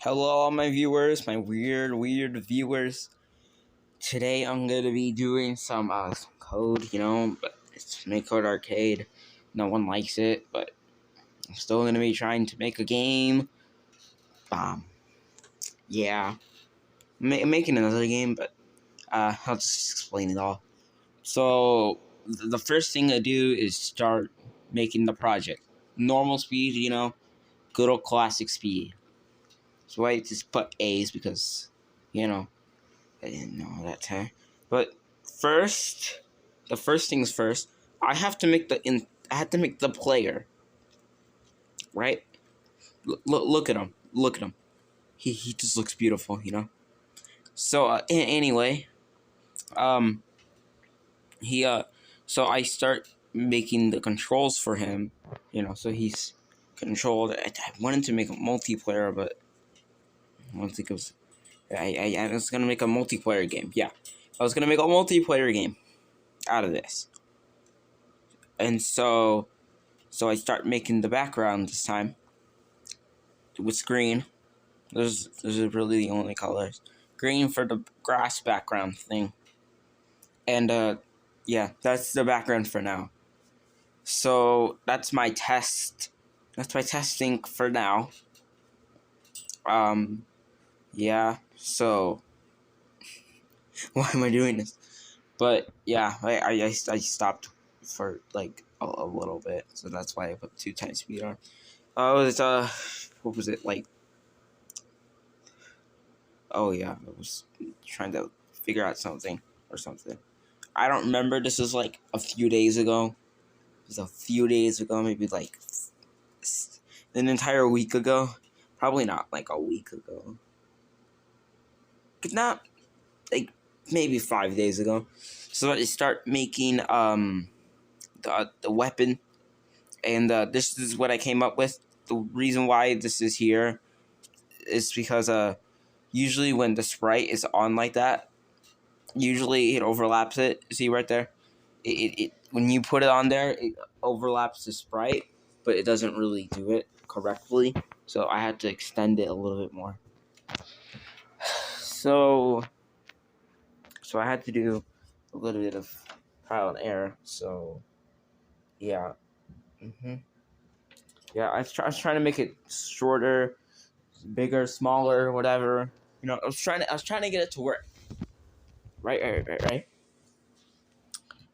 Hello, all my viewers, my weird viewers. Today I'm gonna be doing some code, but it's code arcade. No one likes it, but I'm still gonna be trying to make a game. Yeah, making another game, but I'll just explain it all. So the first thing I do is start making the project. Normal speed, good old classic speed. So I just put A's because, you know. I didn't know that time. But the first things first, I have to make I have to make the player, right? Look at him. Look at him. He just looks beautiful. So anyway, um he so I start making the controls for him, so he's controlled. I wanted to make a multiplayer, but I don't think it was I was gonna make a multiplayer game. Yeah. I was gonna make a multiplayer game out of this. And so I start making the background this time with green. Those are really the only colors. Green for the grass background thing. And yeah, that's the background for now. So that's my test. That's my testing for now. Yeah. So why am I doing this? But yeah, I stopped for like a little bit, so that's why I put 2x speed on. It's what was it like? Oh yeah, I was trying to figure out something or something. I don't remember. This was like a few days ago. It was a few days ago, maybe like an entire week ago. Probably not like a week ago. Not like maybe 5 days ago. So I start making the weapon, and this is what I came up with. The reason why this is here is because usually when the sprite is on like that, usually it overlaps it. See right there? It when you put it on there, it overlaps the sprite, but it doesn't really do it correctly. So I had to extend it a little bit more. So I had to do a little bit of trial and error. So yeah, yeah. I was trying to make it shorter, bigger, smaller, whatever. I was trying to get it to work. Right.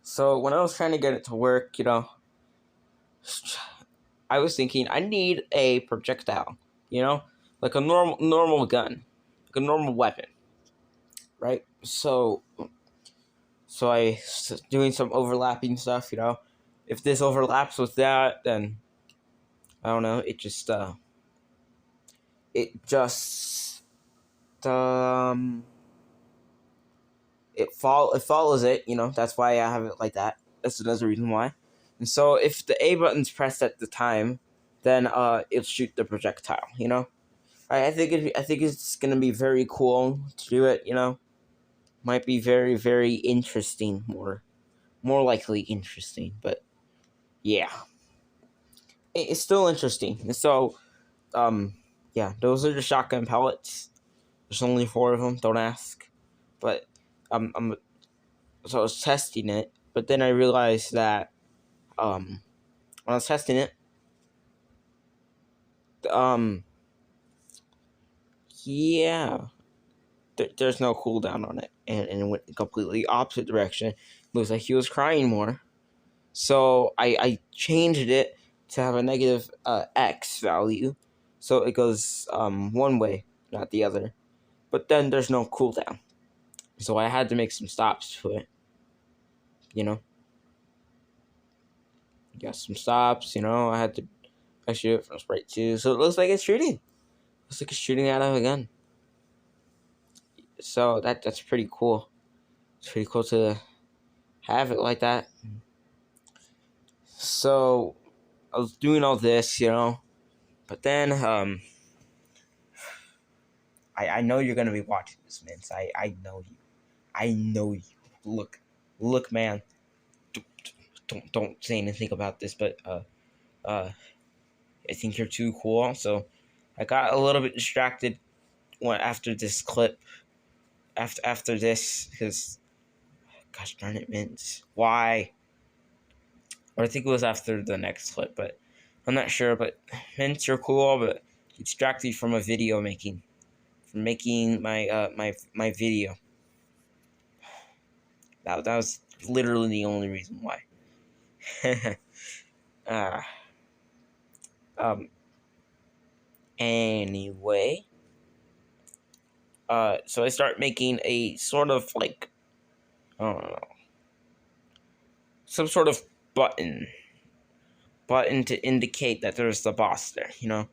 So when I was trying to get it to work, I was thinking I need a projectile, like a normal gun, like a normal weapon, right? So I doing some overlapping stuff, If this overlaps with that, then I don't know. Um it follows it, That's why I have it like that. That's another reason why. And so if the A button's pressed at the time, then it'll shoot the projectile, I think it's gonna be very cool to do it, Might be very, very interesting, more likely interesting, but yeah. It's still interesting. And so yeah, those are the shotgun pellets. There's only 4 of them, don't ask. But so I was testing it, but then I realized that when I was testing it, yeah, there's no cooldown on it, and it went completely opposite direction. It looks like he was crying more, so I changed it to have a negative X value, so it goes one way, not the other. But then there's no cooldown, so I had to make some stops to it. Got some stops. I had to shoot it from sprite 2, so it looks like it's shooting. Looks like it's shooting out of a gun. So that's pretty cool. It's pretty cool to have it like that. So I was doing all this, but then I know you're gonna be watching this, man. So I know you. I know you. Look, man. Don't say anything about this, but I think you're too cool. So I got a little bit distracted after this clip, after this, because gosh darn it, Mints, why? Or I think it was after the next clip, but I'm not sure. But Mints are cool, but it distracted me from a video making, from making my video. That was literally the only reason why. uh, um. Anyway, so I start making a sort of like, I don't know, some sort of button to indicate that there's the boss there, you know.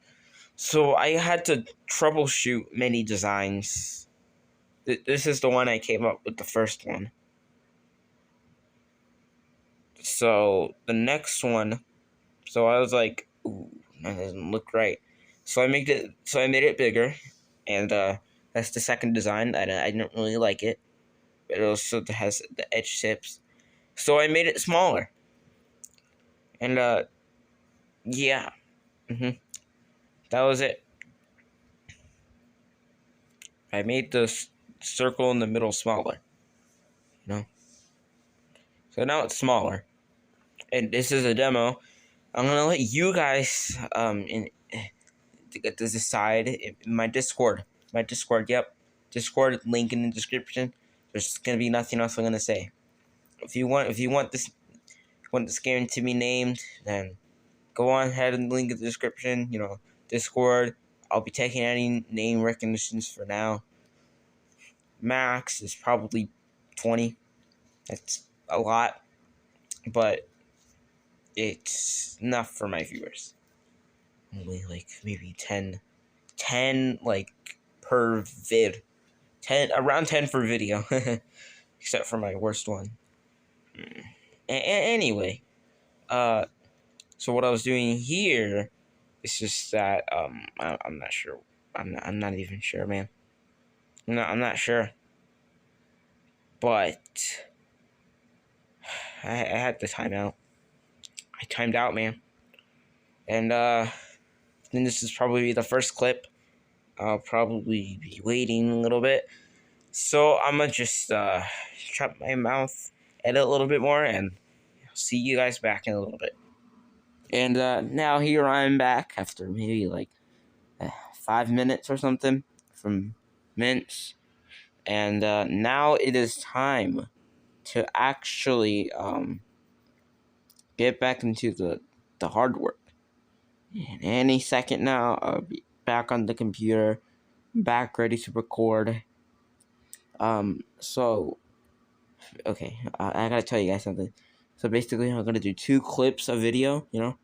So I had to troubleshoot many designs. This is the one I came up with, the first one. So the next one, so I was like, ooh, that doesn't look right. So I made it bigger, and that's the second design. I didn't really like it. It also has the edge tips, so I made it smaller. And yeah, that was it. I made the circle in the middle smaller. You know, so now it's smaller. And this is a demo. I'm gonna let you guys to get to decide in my Discord. Yep, Discord link in the description. There's gonna be nothing else I'm gonna say. If you want this game to be named, then go on ahead and link in the description. You know, Discord. I'll be taking any name recognitions for now. Max is probably 20. That's a lot, but it's enough for my viewers. Only like maybe 10 like per vid. 10 around 10 for video. Except for my worst one. Anyway, so what I was doing here is just that I'm not sure. I'm not even sure, man. I'm not sure. But I had the timeout. I timed out, man. And then this is probably the first clip. I'll probably be waiting a little bit. So I'm gonna just shut my mouth, edit a little bit more, and see you guys back in a little bit. And now here I'm back after maybe like 5 minutes or something from Mints. And now it is time to actually get back into the hard work. And any second now, I'll be back on the computer, back ready to record. So, okay, I gotta tell you guys something. So basically, I'm gonna do 2 clips of video, you know?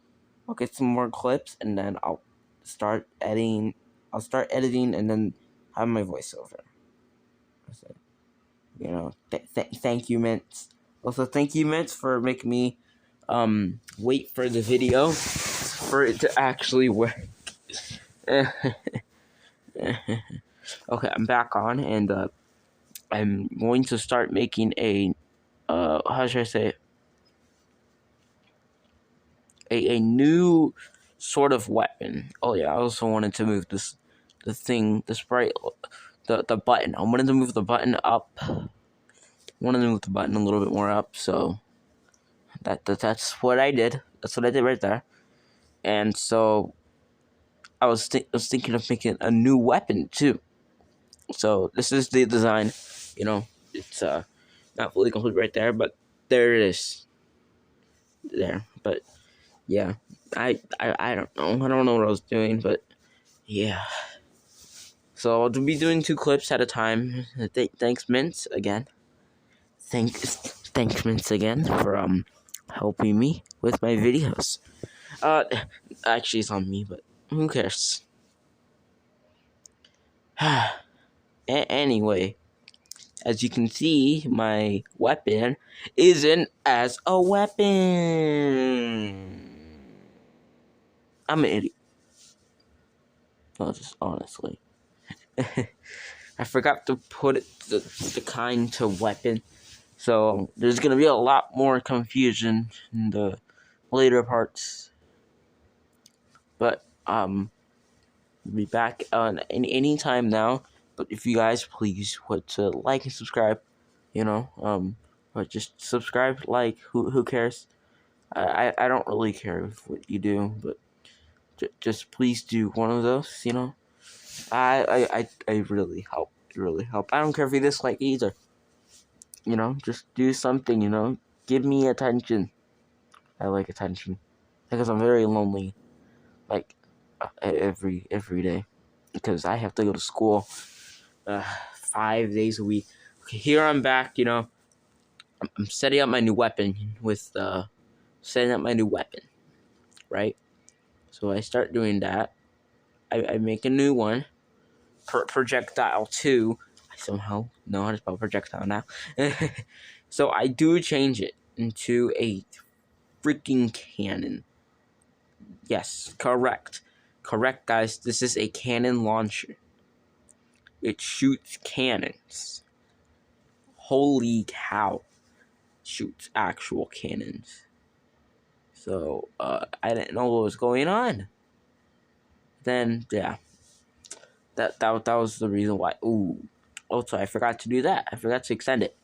I'll get some more clips, and then I'll start editing. And then have my voiceover. So, you know, thank you, Mints. Also, thank you, Mints, for making me wait for the video for it to actually work. Okay, I'm back on, and I'm going to start making a how should I say it? A new sort of weapon. Oh yeah, I also wanted to move the sprite, the button. I wanted to move the button up. I wanted to move the button a little bit more up, so that's what I did. That's what I did right there. And so I was thinking of making a new weapon too. So this is the design. You know, it's not fully complete right there, but there it is. There, but yeah, I don't know. I don't know what I was doing, but yeah. So I'll be doing 2 clips at a time. Thanks, Mints, again. Thanks, Mints, again for helping me with my videos. Actually, it's on me, but who cares? Anyway, as you can see, my weapon isn't as a weapon. I'm an idiot. No, just honestly. I forgot to put the kind to weapon. So there's gonna be a lot more confusion in the later parts. But we'll be back on any time now. But if you guys please would to like and subscribe, or just subscribe, like, who cares? I don't really care what you do, but just please do one of those. I really help. It really help. I don't care if you dislike either. Just do something. Give me attention. I like attention because I'm very lonely, like every day, because I have to go to school 5 days a week. Okay, here I'm back. I'm setting up my new weapon with setting up my new weapon, right? So I start doing that. I make a new one, projectile 2. I somehow know how to spell projectile now. So I do change it into a freaking cannon. Yes, correct. Correct, guys. This is a cannon launcher. It shoots cannons. Holy cow. Shoots actual cannons. So, I didn't know what was going on. Then, yeah. That was the reason why. Ooh. Also, I forgot to do that. I forgot to extend it.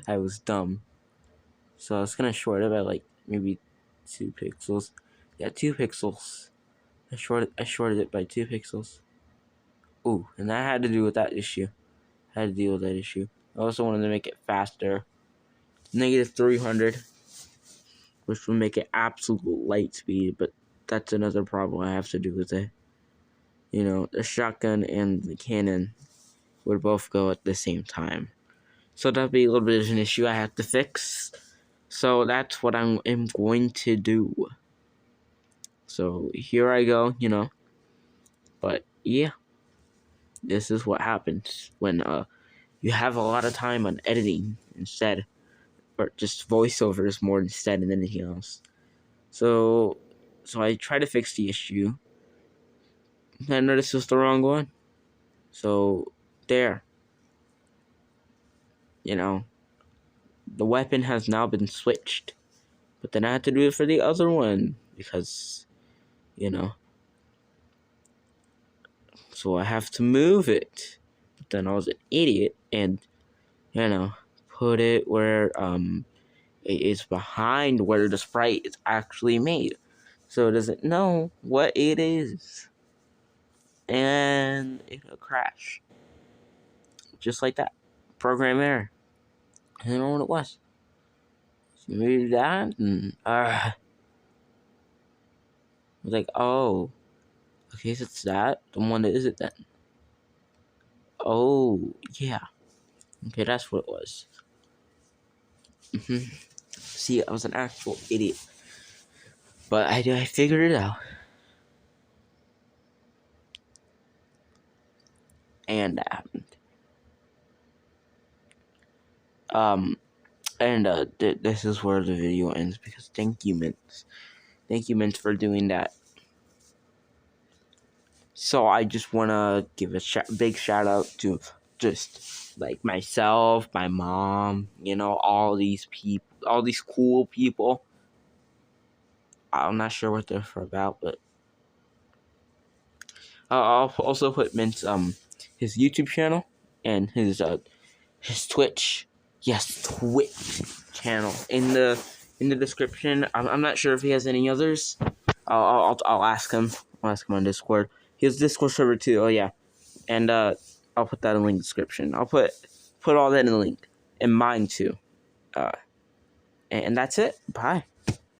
I was dumb. So I was gonna short it by like maybe 2 pixels. Yeah, 2 pixels. I shorted it by 2 pixels. Ooh, and that had to do with that issue. I had to deal with that issue. I also wanted to make it faster. Negative 300, which will make it absolute light speed, but that's another problem I have to do with it. The shotgun and the cannon would both go at the same time. So that'd be a little bit of an issue I have to fix. So that's what I'm going to do. So here I go, But yeah, this is what happens when you have a lot of time on editing instead, or just voiceovers more instead than anything else. So I try to fix the issue. I noticed it was the wrong one. So there, the weapon has now been switched. But then I had to do it for the other one because, so I have to move it. But then I was an idiot and, put it where it is behind where the sprite is actually made. So it doesn't know what it is. And it'll crash. Just like that. Program error. I don't know what it was. So maybe that and I was like, oh. Okay, so it's that. Then what is it then? Oh, yeah. Okay, that's what it was. See, I was an actual idiot. But I figured it out. And that happened. This is where the video ends because thank you, Mints. Thank you, Mints, for doing that. So I just want to give a big shout out to just like myself, my mom, all these people, all these cool people. I'm not sure what they're about, but I'll also put Mint's his YouTube channel and his Twitch, yes, Twitch channel in the description. I'm not sure if he has any others. I'll ask him. I'll ask him on Discord. He has Discord server too. Oh yeah, and I'll put that in the link description. I'll put all that in the link, and mine too. And that's it. Bye.